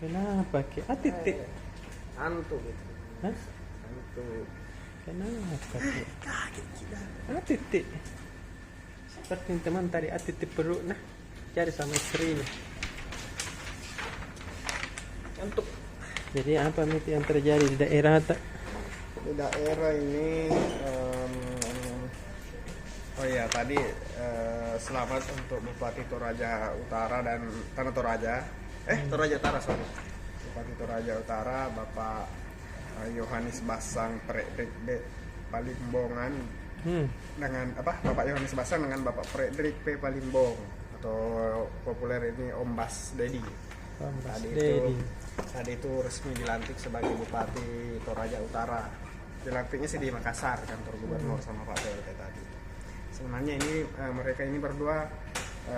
Kenapa ke? Ah, titik. Antuk gitu. Hah? Antuk. Kenapa ke? Kaget kita. Ah, titik. Seperti teman tadi, ah, titik perut nah. Cari sama istrinya. Antuk. Jadi apa Mit yang terjadi di daerah tak? Di daerah ini oh iya tadi selamat untuk Bupati Toraja Utara dan Tanah Toraja Toraja Utara sorry Bupati Toraja Utara Bapak Yohanes Basang Fredrik D Palimbongan dengan Bapak Yohanes Basang dengan Bapak Fredrik P Palimbong atau populer ini Om Bas Dedi. Tadi itu resmi dilantik sebagai Bupati Toraja Utara. Dilantiknya sih di Makassar, kantor gubernur sama Pak PLT tadi. Sebenarnya ini mereka ini berdua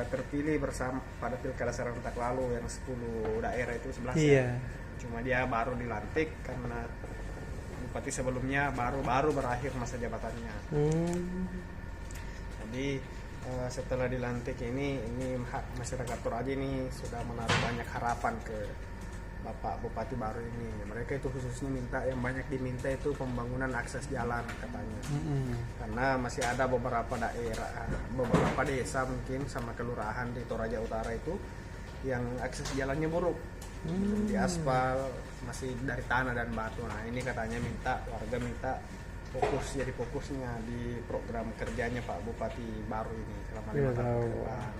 terpilih bersama pada pilkada serentak lalu yang 10 daerah itu 11 ya. Cuma dia baru dilantik karena bupati sebelumnya baru berakhir masa jabatannya. Jadi setelah dilantik ini masyarakat Toraja ini sudah menaruh banyak harapan ke Bapak Bupati baru ini. Mereka itu khususnya yang banyak diminta itu pembangunan akses jalan katanya. Karena masih ada beberapa daerah, beberapa desa mungkin sama kelurahan di Toraja Utara itu yang akses jalannya buruk. Di aspal, masih dari tanah dan batu. Nah, ini katanya warga minta fokusnya di program kerjanya Pak Bupati baru ini selama 5 tahun ke depan.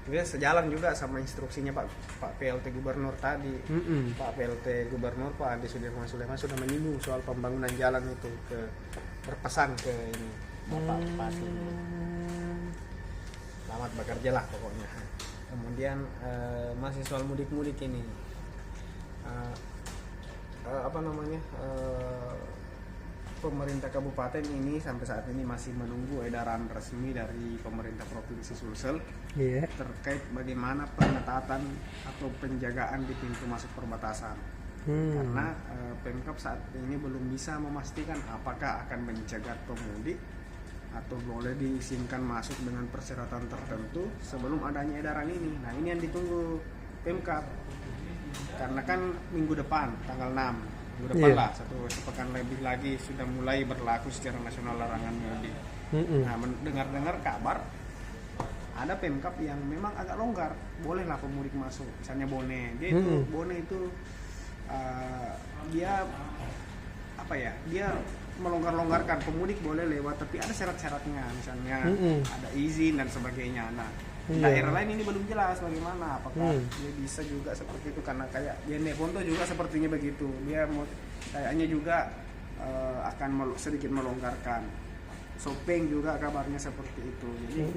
Dia sejalan juga sama instruksinya Pak PLT Gubernur tadi. Pak PLT Gubernur Pak Andi Sudirman Sulaiman sudah menyinggung soal pembangunan jalan itu berpesan ke ini Bapak Bupati. Selamat bekerja lah pokoknya. Kemudian masih soal mudik-mudik ini. Pemerintah kabupaten ini sampai saat ini masih menunggu edaran resmi dari pemerintah provinsi Sulsel terkait bagaimana pengetatan atau penjagaan di pintu masuk perbatasan. Karena Pemkab saat ini belum bisa memastikan apakah akan mencegat pemudik atau boleh diizinkan masuk dengan persyaratan tertentu sebelum adanya edaran ini. Nah, ini yang ditunggu Pemkab. Karena kan minggu depan tanggal 6 minggu depan lah, sepekan lebih lagi sudah mulai berlaku secara nasional larangan mudik. Nah, dengar kabar ada Pemkab yang memang agak longgar, bolehlah pemudik masuk. Misalnya Bone, Bone itu dia melonggarkan pemudik boleh lewat, tapi ada syarat-syaratnya, misalnya ada izin dan sebagainya. Nah, daerah lain ini belum jelas bagaimana, apakah dia bisa juga seperti itu, karena kayak Jeneponto juga sepertinya begitu, dia kayaknya juga akan sedikit melonggarkan. Sopeng juga kabarnya seperti itu. Jadi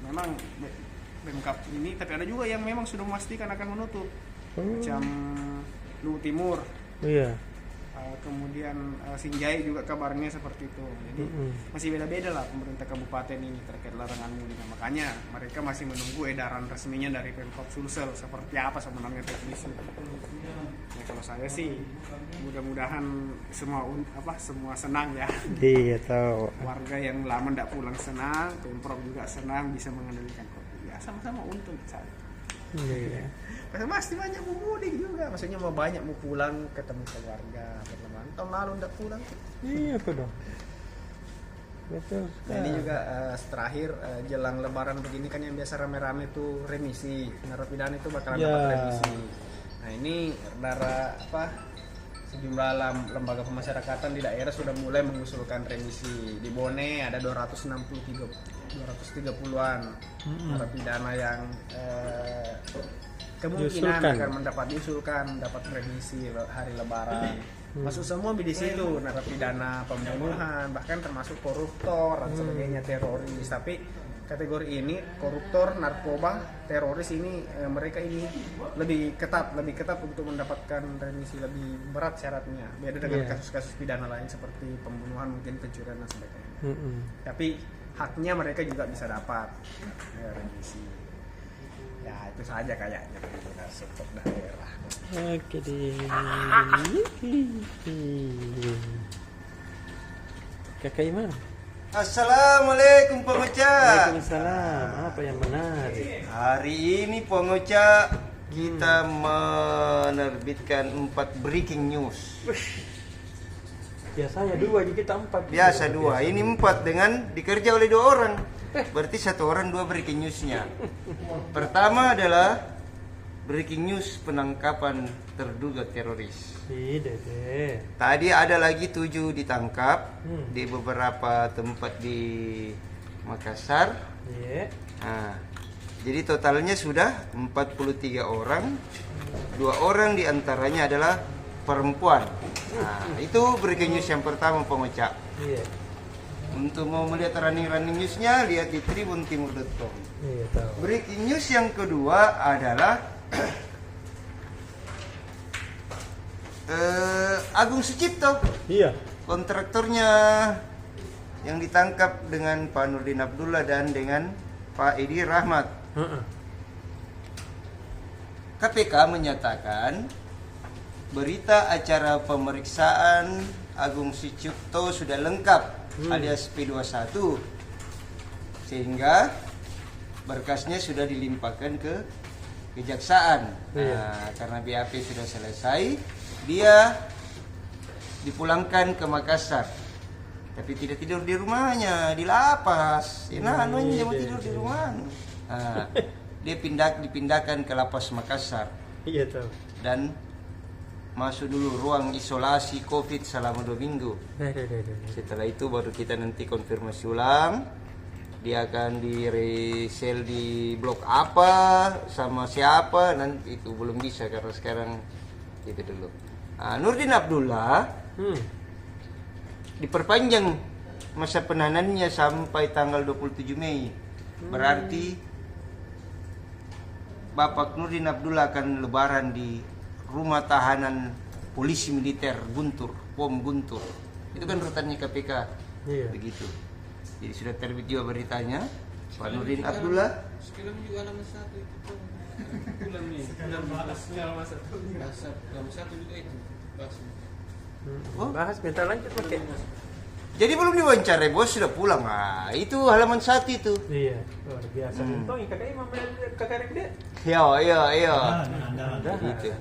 memang Pemkab ini, tapi ada juga yang memang sudah memastikan akan menutup, macam Luwu Timur. Kemudian Sinjai juga kabarnya seperti itu. Jadi masih beda-beda lah pemerintah kabupaten ini terkait larangan mudik. Makanya mereka masih menunggu edaran resminya dari Pemkab Sulsel seperti apa sebenarnya teknisnya. Ya, kalau saya sih mudah-mudahan semua senang ya. Iya tahu. Warga yang lama tidak pulang senang, Pemprov juga senang bisa mengendalikan COVID. Ya sama-sama untung saya. Iya. Pasti banyak mau mudik juga, maksudnya mau banyak mau pulang ketemu keluarga, teman. Tahun lalu nggak pulang. Iya dong. Betul. Nah, ini juga terakhir jelang Lebaran begini kan yang biasa rame-rame tuh remisi, narapidana itu bakalan dapat remisi. Nah, ini sejumlah lembaga pemasyarakatan di daerah sudah mulai mengusulkan remisi. Di Bone ada 230-an narapidana yang kemungkinan akan diusulkan dapat remisi hari Lebaran. Masuk semua di situ, narapidana pembunuhan, bahkan termasuk koruptor dan sebagainya, teroris. Tapi kategori ini koruptor, narkoba, teroris ini mereka ini lebih ketat untuk mendapatkan remisi, lebih berat syaratnya. Beda dengan kasus-kasus pidana lain seperti pembunuhan, mungkin pencurian dan sebagainya. Tapi haknya mereka juga bisa dapat remisi. Ya itu saja kayaknya kita support daerah. Oke deh. Kakak Iman. Assalamualaikum Pengoca. Waalaikumsalam. Apa yang menarik? Hari ini Pengoca kita menerbitkan 4 breaking news. Biasanya 2, jadi kita 4. Biasa 2, ini 4 dengan dikerja oleh 2 orang. Berarti 1 orang 2 breaking newsnya. Pertama adalah breaking news penangkapan terduga teroris. Deh. Tadi ada lagi 7 ditangkap di beberapa tempat di Makassar. Iya. Nah, jadi totalnya sudah 43 orang. 2 orang diantaranya adalah perempuan. Nah, itu breaking news yang pertama pemecah. Iya. Untuk mau melihat running newsnya, lihat di tribuntimur.com. Iya, tahu. Breaking news yang kedua adalah Agung Sucipto, Iya. kontraktornya yang ditangkap dengan Pak Nurdin Abdullah dan dengan Pak Edi Rahmat. Heeh. KPK menyatakan berita acara pemeriksaan Agung Sucipto sudah lengkap alias P21, sehingga berkasnya sudah dilimpahkan ke kejaksaan. Nah, karena BAP sudah selesai, dia dipulangkan ke Makassar. Tapi tidak tidur di rumahnya, di lapas. Nah, dia mau tidur di rumah. Nah, dia dipindahkan ke lapas Makassar Iya, tahu. dan masuk dulu ruang isolasi COVID selama 2 minggu. Setelah itu baru kita nanti konfirmasi ulang. Dia akan di resell di blok apa, sama siapa, nanti itu belum bisa karena sekarang itu dulu. Nah, Nurdin Abdullah diperpanjang masa penahanannya sampai tanggal 27 Mei. Berarti Bapak Nurdin Abdullah akan lebaran di rumah tahanan polisi militer Guntur, POM Guntur. Itu kan rutannya KPK. Iya. Begitu. Jadi sudah terbit juga beritanya. Pak Nurdin Abdullah. Sekarang juga halaman 1 itu tuh. Bulan nih. Halaman 1 juga itu. Bahasnya. Bahas bentar lanjut pakai. Jadi belum diwawancara, bos sudah pulang. Ah, itu halaman 1 itu. Iya, luar biasa. Untung kakak imam kakak dia. Iya. Udah. Gitu.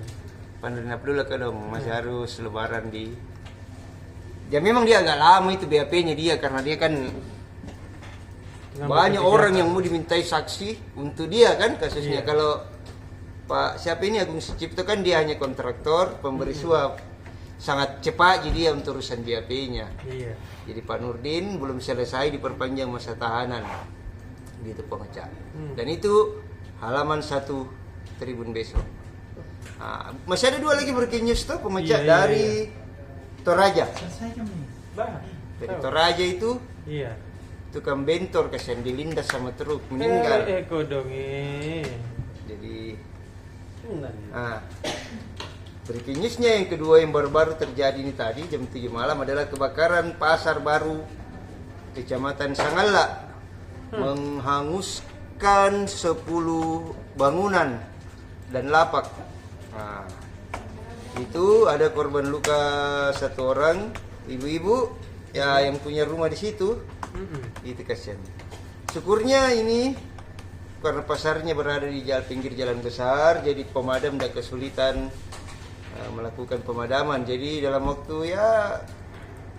Pak Nurdin Abdullah kan dong masih harus lebaran di. Ya memang dia agak lama itu BAP-nya dia karena dia kan banyak orang yang mau dimintai saksi untuk dia kan kasusnya. Iya. Kalau Pak siapa ini Agung Sucipto kan dia hanya kontraktor pemberi suap, sangat cepat jadi ya untuk urusan BAP-nya. Iya. Jadi Pak Nurdin belum selesai diperpanjang masa tahanan gitu pemecah. Dan itu halaman 1 Tribun besok. Nah, masih ada 2 lagi breaking news tuh pemecah dari Toraja. Bahas. Dari Toraja itu Iya. tukang bentor kasihan dilindas sama truk meninggal. Kodong Jadi Benar. nah, breaking newsnya yang kedua yang baru-baru terjadi ini tadi jam 7 malam adalah kebakaran Pasar Baru Kecamatan Sangala menghanguskan 10 bangunan dan lapak. Nah, itu ada korban luka 1 orang, ibu-ibu ya yang punya rumah di situ. Itu kasihan. Syukurnya ini karena pasarnya berada di pinggir jalan besar, jadi pemadam tidak kesulitan melakukan pemadaman. Jadi dalam waktu ya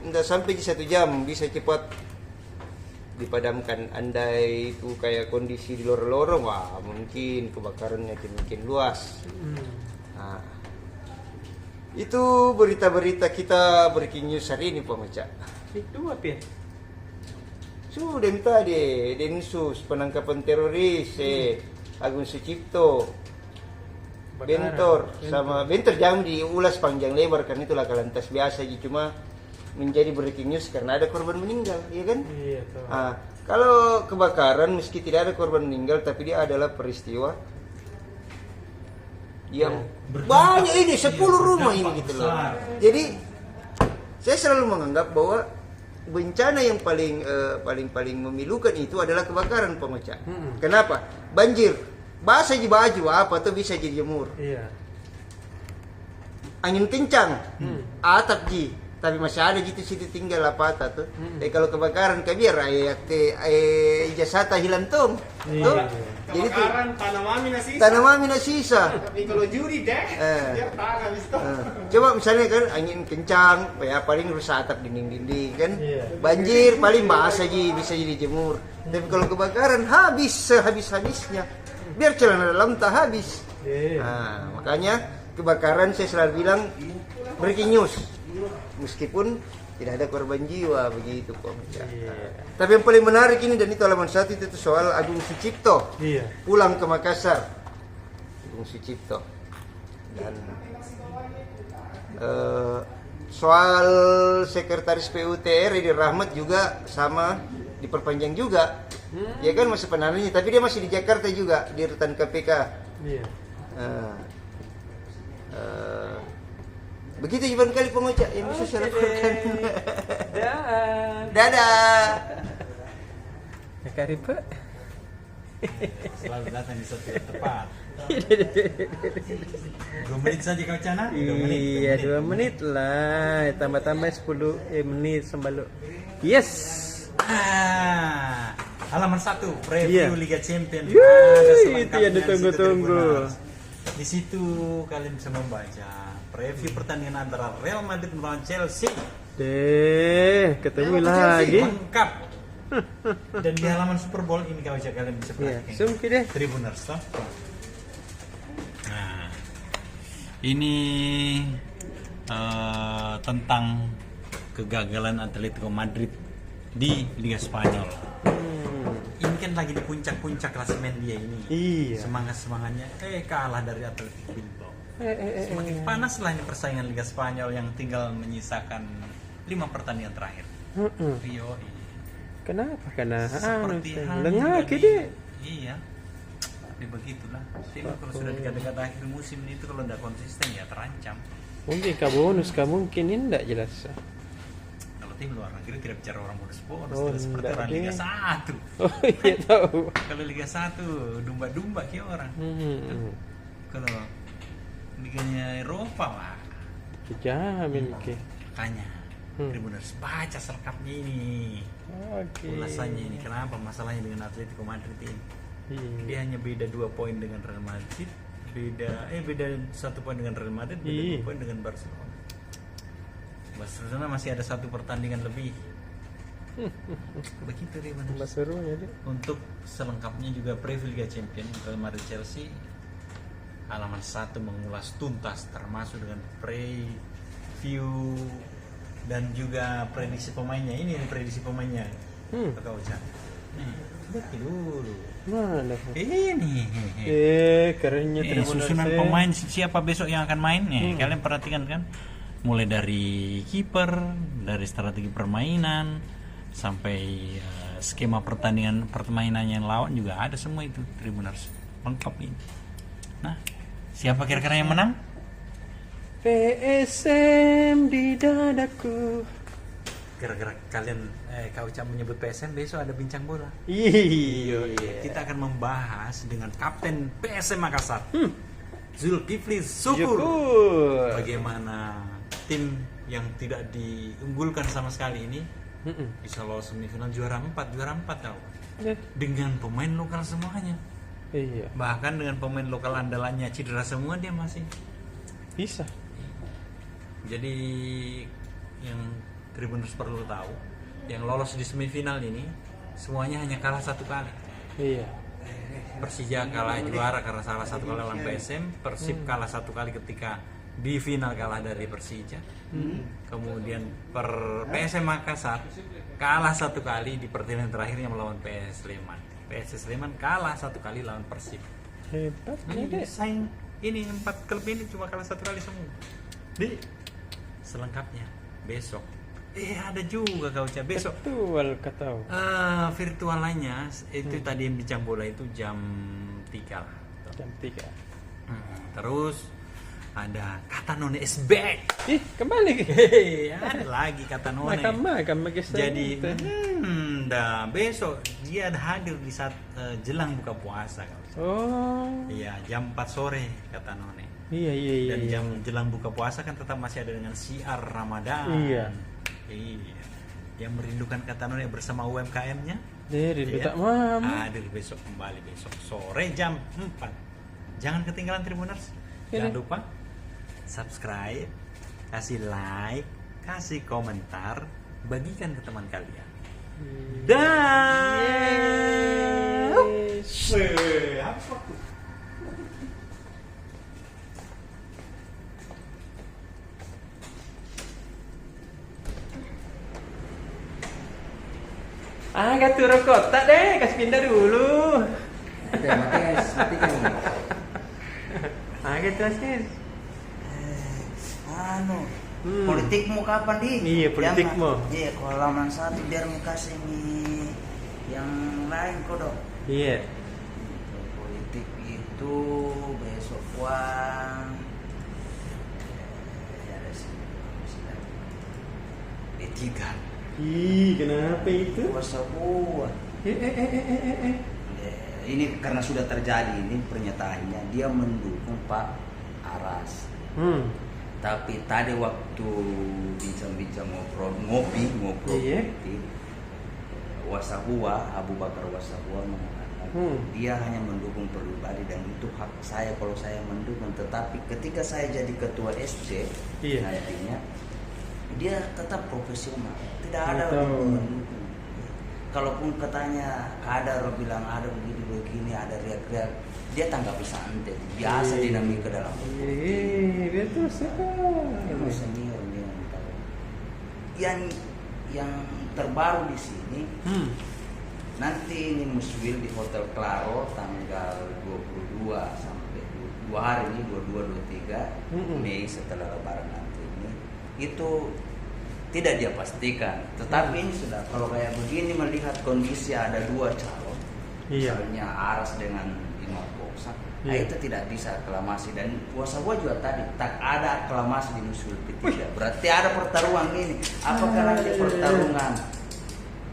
tidak sampai 1 jam bisa cepat dipadamkan. Andai itu kayak kondisi di lorong-lorong, wah mungkin kebakarannya makin luas. Nah, itu berita-berita kita breaking news hari ini pemecah. Itu apa ya? Sudah minta deh Densus penangkapan teroris Agung Sucipto Bentor sama Bentor jangan diulas panjang lebar karena itu laka lantas biasa aja, cuma menjadi breaking news karena ada korban meninggal, iya kan? Iya, tahu. Nah, kalau kebakaran meski tidak ada korban meninggal tapi dia adalah peristiwa yang banyak ini 10 rumah ini gitu loh. Jadi saya selalu menganggap bahwa bencana yang paling memilukan itu adalah kebakaran pemecah. Kenapa? Banjir, basah di baju apa tuh bisa jadi jemur. Iya. Angin kencang, atap ji tapi masih ada gitu situ tinggal apa tuh. Kalau kebakaran biar ijazah hilang tuh. Tuh. Jadi tuh tanamami na sisa. Tapi kalau juri deh, dia tahan habis itu. Coba misalnya kan angin kencang, ya paling rusak atap dinding-dinding kan. Banjir paling basah aja bisa jadi jemur. Tapi kalau kebakaran habis sehabis-habisnya. Biar celana dalam tak habis. Nah, makanya kebakaran saya selalu bilang breaking news. Meskipun tidak ada korban jiwa begitu kok. Tapi yang paling menarik ini dan itu halaman 1 itu soal Agung Sucipto. Pulang ke Makassar. Agung Sucipto. Dan soal sekretaris PUTR Edi Rahmat juga sama diperpanjang juga. Ya kan masa penahanannya, tapi dia masih di Jakarta juga di rutan KPK. Begitu Ivan kali pengocak yang bisa saya laporkan. Dadah. Ya Karipe. Selalu datang di saat yang tepat. 2 menit saja kau cana? 2 menit. Iya 2 menit lah. Tambah-tambah 10 menit sembalo. Yes. Halaman 1 preview Liga Champions. Yuh, Ada selengkapnya itu yang di situ, ditunggu-tunggu. Tribuners. Di situ kalian bisa membaca preview pertandingan antara Real Madrid melawan Chelsea. Ketemu lagi. Lengkap. Dan di halaman Super Bowl ini kalian bisa perhatikan. Zoom deh. Tribuners toh. Nah, ini tentang kegagalan Atletico Madrid di Liga Spanyol. Ini kan lagi di puncak-puncak klasemen dia ini. Iya. Semangatnya kalah dari Atletico Bilbao. Semakin panas lah ini persaingan Liga Spanyol yang tinggal menyisakan 5 pertandingan terakhir. Kenapa? Karena Seperti halnya lengah juga deh. Iya. Tapi begitulah. Tim kalau sudah dekat-dekat akhir musim itu kalau tidak konsisten ya terancam. Mungkin bonus mungkin ini enggak jelas. Kalau tim luar negeri tidak bicara orang bonus-bonus, Oh, tidak seperti enggak orang deh. Liga 1. Oh iya tahu. Kalau Liga 1 dumba-dumba kayak orang. Kalau liganya Eropa mah Kejamin ke. makanya Tribuners baca selengkapnya ini. Ulasannya ini kenapa masalahnya dengan Atletico Madrid ini. Dia hanya beda 2 poin dengan Real Madrid, beda 1 poin dengan Real Madrid, beda 2 poin dengan Barcelona. Barcelona masih ada 1 pertandingan lebih. Begitu Tribuners. Seru ya deh. Untuk selengkapnya juga preview Liga Champions Real Madrid Chelsea halaman 1 mengulas tuntas termasuk dengan preview dan juga prediksi pemainnya. Ini prediksi pemainnya. Kau Ucap. Lihat dulu. Mana? Ini. Kerennya Susunan pemain siapa besok yang akan main nih. Kalian perhatikan kan. Mulai dari kiper, dari strategi permainan sampai skema permainan yang lawan juga ada semua itu Tribuners. Lengkap ini. Nah, siapa kira-kira yang menang? PSM di dadaku. Kira-kira kalian Kak Ucap menyebut PSM besok ada bincang bola. Iya. Kita akan membahas dengan Kapten PSM Makassar, Zulkifli Syukur. Bagaimana tim yang tidak diunggulkan sama sekali ini bisa lolos semifinal juara 4 tahu. Dengan pemain lokal semuanya. Iya. Bahkan dengan pemain lokal andalannya cedera semua dia masih Bisa. Jadi yang Tribuners perlu tahu, yang lolos di semifinal ini semuanya hanya kalah 1 kali. Iya. Persija kalah juara karena salah 1 kali lawan PSM, Persib kalah 1 kali ketika di final kalah dari Persija. Kemudian PSM Makassar kalah 1 kali di pertandingan terakhirnya melawan PS Sleman. PS Sleman kalah 1 kali lawan Persib. Hebat Ini deh. saing ini 4 klub ini cuma kalah 1 kali semua. Di selengkapnya besok. Ada juga Kak Ucap besok. Betul kata. Virtual lainnya itu tadi yang bincang bola itu jam 3 lah. Jam 3. Terus ada Katanone is back. Kembali. Ada lagi Katanone. Makam magistra. Jadi besok dia hadir di saat jelang buka puasa Kak Ucap. Oh. Iya, jam 4 sore Katanone. Iya, iya, iya. Dan iya. jam jelang buka puasa kan tetap masih ada dengan siar Ramadan. Iya. Iya. Yang merindukan kata Nona bersama UMKM-nya. Rindu Iya. tak mam. Hadir besok kembali besok sore jam 4. Jangan ketinggalan Tribuners. Iya. Jangan lupa subscribe, kasih like, kasih komentar, bagikan ke teman kalian. Dan apa tuh? Gak turun kotak deh, kasih pindah dulu. Matikan. Gitu Asis. Politikmu kapan di? Iya, politikmu. Iya, kalau halaman 1 biar mau kasih nih yang lain kok dong. Iya. Politik itu besok uang. Ada sini. D3. Ih, kenapa itu? Kuasa buat. Ini karena sudah terjadi ini pernyataannya dia mendukung Pak Aras. Tapi tadi waktu bincang-bincang ngopi Iya. Wasahua Abu Bakar Wasahua mengatakan dia hanya mendukung pribadi dan itu hak saya kalau saya mendukung. Tetapi ketika saya jadi ketua SC Iya. nantinya dia tetap profesional, tidak ada Betul. mendukung. Kalaupun katanya ada orang bilang ada begini ada riak-riak, dia tanggapi santai, biasa dinamika dalam Iya, betul sekali. itu senior dia yang tahu. Yang terbaru di sini nanti ini muswil di Hotel Claro tanggal 22 sampai 2 hari ini 22-23 Mei setelah Lebaran nanti ini itu tidak dia pastikan, tetapi ini sudah kalau kayak begini melihat kondisi ada 2 calon, Iya. misalnya Aras dengan Imam Boksa, nah Iya. itu tidak bisa aklamasi dan kuasa gua juga tadi tak ada aklamasi di musuh ketiga, berarti ada pertarungan ini. Apakah nanti pertarungan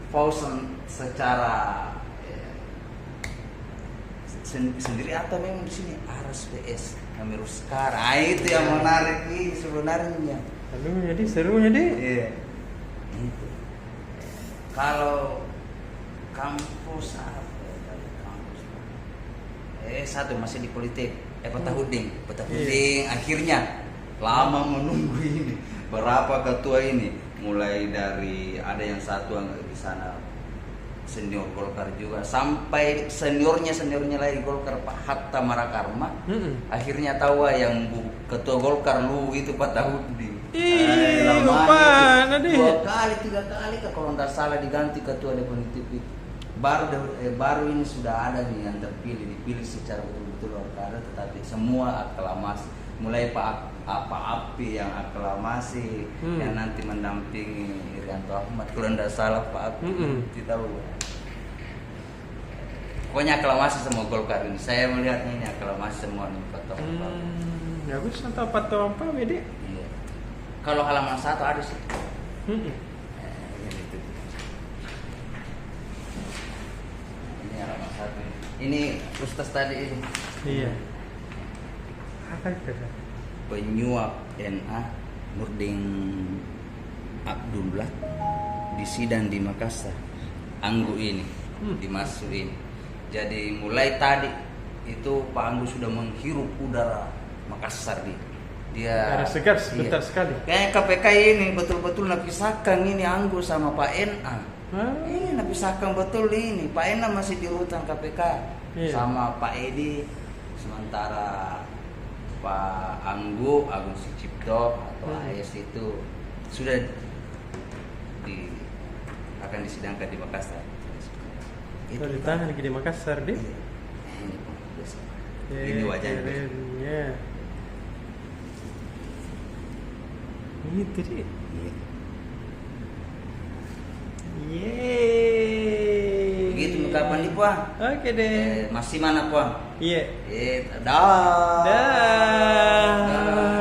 Fauzan secara sendiri atau memang di sini Aras vs Amirul sekarang? Nah, itu yang menarik ini sebenarnya. Aduh, jadi serunya deh. Iya. Itu. Kalau kampus apa? Kampus. Satu masih di politik. Petahuding. Akhirnya lama menunggu ini. Berapa ketua ini? Mulai dari ada yang satu yang di sana senior Golkar juga sampai seniornya lagi Golkar Pak Hatta Marakarma. Akhirnya tahu yang ketua Golkar lu itu Petahuding. Lupa nanti. 2 kali 3 kali kalau nggak salah diganti ketua definitif itu. Baru ini sudah ada nih yang terpilih, dipilih secara betul-betul orkada, tetapi semua aklamasi. Mulai Pak Api yang aklamasi, yang nanti mendampingi Irianto Ahmad. Kalau nggak salah Pak Api, tidak tahu. Pokoknya aklamasi semua Golkar ini. Saya melihatnya ini aklamasi semua nih Pak Ya gue tahu patah apa beda. Iya. Kalau halaman 1 ada sih. Ini halaman 1. Ini Ustaz tadi ini. Iya. Apa itu? Penyuap NA Nurdin Abdullah di sidang di Makassar. Anggu ini dimasukin. Jadi mulai tadi itu Pak Anggu sudah menghirup udara Makassar dia Ada segar sebentar sekali. Kayak KPK ini betul-betul napisahkan ini Anggu sama Pak NA. Ini napisahkan betul ini. Pak NA masih di rutan KPK sama Pak Edi, sementara Pak Anggu Agung Sucipto atau AS itu sudah akan disidangkan di Makassar. Itu ditahan lagi di Makassar deh. Ini wajahnya. Itu deh. Begitu kapan nih Puan? Oke deh. Masih mana Puan? Iya. Dah. Dah.